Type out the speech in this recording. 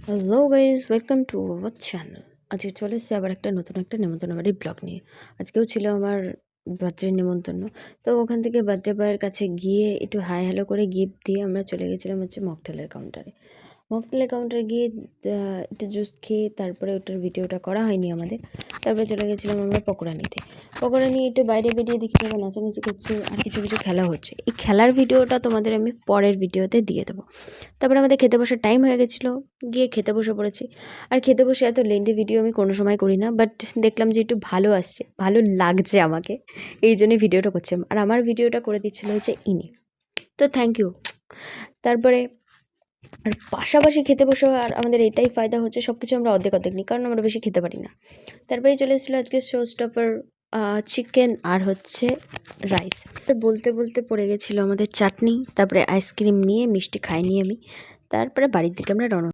Hello guys, welcome to our channel. আজকে চলে এসেছি আবার নতুন একটা নেমন্তন্ন বাড়ির ব্লগ নিয়ে। আজকেও ছিল আমার বার্থডে নেমন্তন্ন। তো ওখান থেকে বার্থডে বয়ের কাছে গিয়ে একটু হাই হ্যালো করে গিফট দিয়ে আমরা চলে গেছিলাম মকটেলের কাউন্টারে। মকটেলের কাউন্টারে গিয়ে একটু জুস খেয়ে তারপরে ওটার ভিডিওটা করা হয়নি আমাদের। তারপরে চলে গেছিলাম আমরা পকোড়া নিতে। পকোড়া নিয়ে একটু বাইরে বেরিয়ে দেখি সবাই নাচানাচি করছে আর কিছু কিছু খেলা হচ্ছে। এই খেলার ভিডিওটা তোমাদের আমি পরের ভিডিওতে দিয়ে দেবো। তারপরে আমাদের খেতে বসার টাইম হয়ে গেছিলো, গিয়ে খেতে বসে পড়েছি। আর খেতে বসে এত লেন্দি ভিডিও আমি কোনো সময় করি না, বাট দেখলাম যে একটু ভালো আসছে, ভালো লাগছে আমাকে, এই জন্যই ভিডিওটা করছিলাম। আর আমার ভিডিওটা করে দিচ্ছিলো ইনি, তো থ্যাংক ইউ। তারপরে আর পাশাপাশি খেতে বসে আর আমাদের এটাই ফায়দা হচ্ছে, সব কিছু আমরা অর্ধেক অর্ধেক নিই, কারণ আমরা বেশি খেতে পারি না। তারপরে চলে এসেছিলো আজকে শো স্টপার চিকেন আর রাইস। বলতে বলতে পড়ে গেছিলো আমাদের চাটনি, তারপরে আইসক্রিম নিয়ে মিষ্টি খাইনি আমি। তারপরে বাড়ির দিকে আমরা রওনা